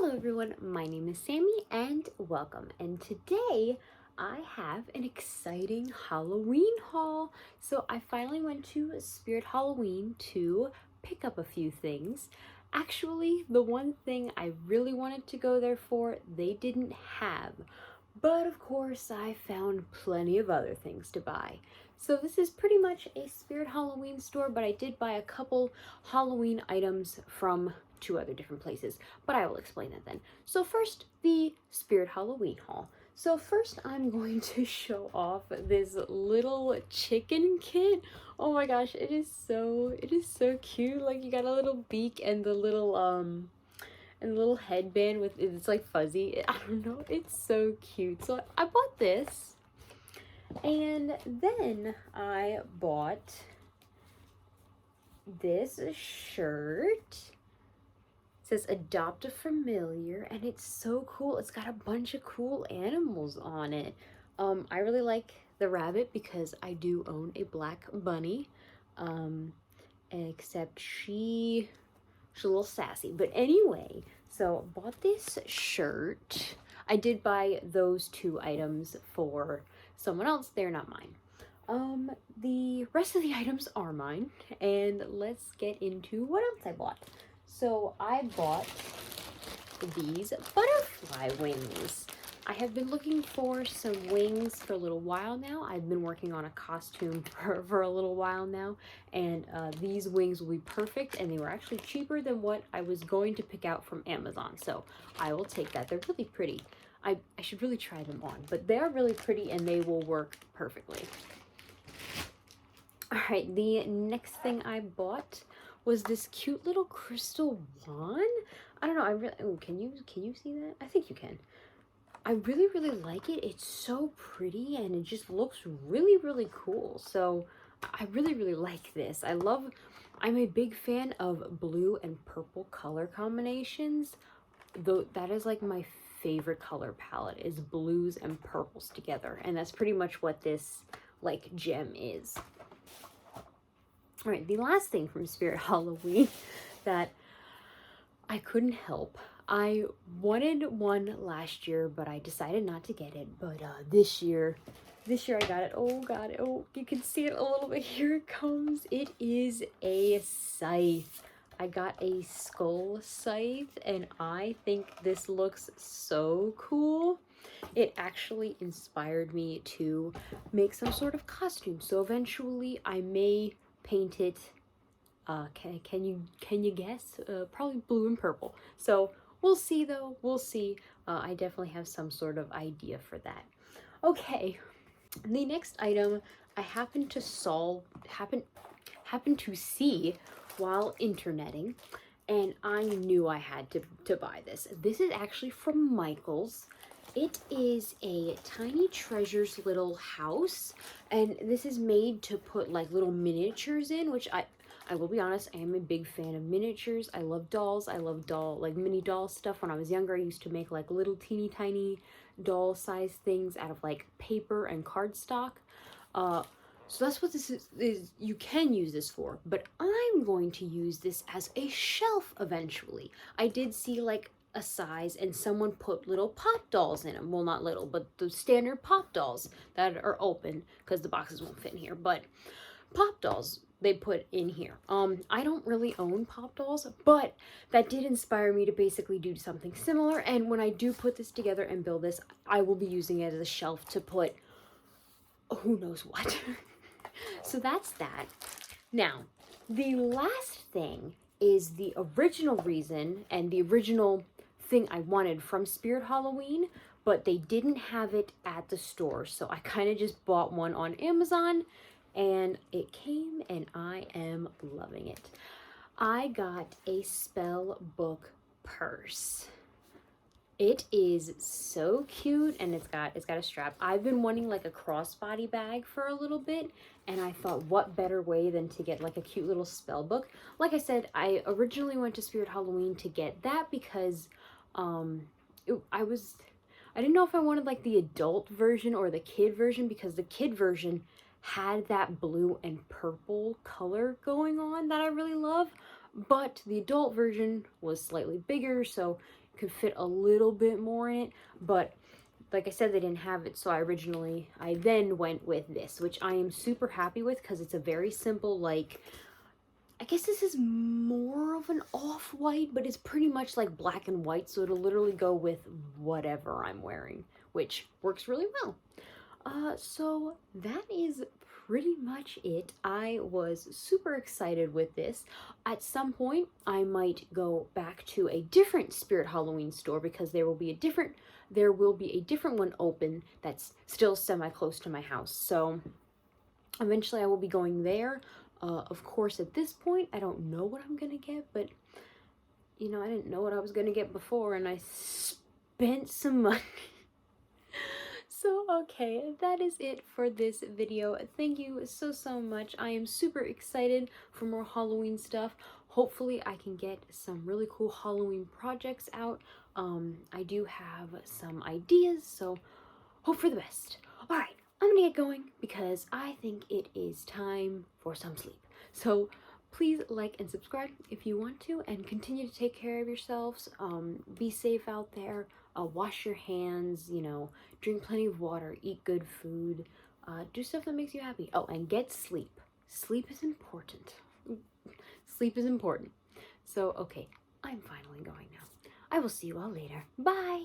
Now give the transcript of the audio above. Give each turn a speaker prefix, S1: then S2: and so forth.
S1: Hello everyone, my name is Sammy and welcome. And today I have an exciting Halloween haul. So I finally went to Spirit Halloween to pick up a few things. Actually, the one thing I really wanted to go there for, they didn't have. But of course, I found plenty of other things to buy. So this is pretty much a Spirit Halloween store, but I did buy a couple Halloween items from two other different places, but I will explain that then. So first, the Spirit Halloween haul. So first I'm going to show off this little chicken kit. Oh my gosh, it is so cute. Like, you got a little beak and the little headband with it's like fuzzy. I don't know, it's so cute. So I bought this, and then I bought this shirt. It says adopt a familiar, and it's so cool. It's got a bunch of cool animals on it. I really like the rabbit because I do own a black bunny, except she's a little sassy. But anyway, so bought this shirt. I did buy those two items for someone else. They're not mine. The rest of the items are mine, and let's get into what else I bought. So I bought these butterfly wings. I have been looking for some wings for a little while now. I've been working on a costume for a little while now, and these wings will be perfect, and they were actually cheaper than what I was going to pick out from Amazon, so I will take that. They're really pretty. I should really try them on, but they are really pretty and they will work perfectly. All right, the next thing I bought was this cute little crystal wand. I don't know, I really, oh, can you see that? I think you can. I really like it. It's so pretty and it just looks really cool. So I really like this. I'm a big fan of blue and purple color combinations. Though that is like my favorite color palette, is blues and purples together. And that's pretty much what this like gem is. All right, the last thing from Spirit Halloween that I couldn't help. I wanted one last year, but I decided not to get it. But this year I got it. Oh god, oh, you can see it a little bit. Here it comes. It is a scythe. I got a skull scythe, and I think this looks so cool. It actually inspired me to make some sort of costume. So eventually I may paint it. Can you guess? Probably blue and purple. So we'll see though. We'll see. I definitely have some sort of idea for that. Okay, the next item I happened to see while interneting, and I knew I had to buy this. This is actually from Michael's. It is a tiny treasures little house, and this is made to put like little miniatures in, which I will be honest, I am a big fan of miniatures. I love dolls. I love like mini doll stuff. When I was younger, I used to make like little teeny tiny doll size things out of like paper and cardstock. So that's what this is. You can use this for, but I'm going to use this as a shelf eventually. I did see like a size, and someone put little pop dolls in them. Well, not little, but the standard pop dolls that are open, because the boxes won't fit in here, but pop dolls they put in here. I don't really own pop dolls, but that did inspire me to basically do something similar, and when I do put this together and build this, I will be using it as a shelf to put who knows what. So that's that. Now, the last thing is the original reason and the original thing I wanted from Spirit Halloween, but they didn't have it at the store, so I kind of just bought one on Amazon, and it came, and I am loving it. I got a Spellbook purse. It is so cute, and it's got a strap. I've been wanting like a crossbody bag for a little bit, and I thought, what better way than to get like a cute little spell book. Like I said, I originally went to Spirit Halloween to get that because I didn't know if I wanted like the adult version or the kid version, because the kid version had that blue and purple color going on that I really love. but the adult version was slightly bigger, so it could fit a little bit more in it. But like I said, they didn't have it, so I then went with this, which I am super happy with because it's a very simple, like, I guess this is more of an off-white, but it's pretty much like black and white, so it'll literally go with whatever I'm wearing, which works really well. So that is pretty much it. I was super excited with this. At some point, I might go back to a different Spirit Halloween store because there will be a different one open that's still semi-close to my house. So eventually I will be going there. Of course, at this point, I don't know what I'm gonna get, but you know, I didn't know what I was gonna get before, and I spent some money. So, okay, that is it for this video. Thank you so much. I am super excited for more Halloween stuff. Hopefully I can get some really cool Halloween projects out. I do have some ideas, so hope for the best. All right, I'm gonna get going because I think it is time for some sleep. So please like and subscribe if you want to, and continue to take care of yourselves. Be safe out there. Wash your hands, you know, drink plenty of water, eat good food, do stuff that makes you happy. Oh, and get sleep. Sleep is important. Sleep is important. So, okay, I'm finally going now. I will see you all later. Bye!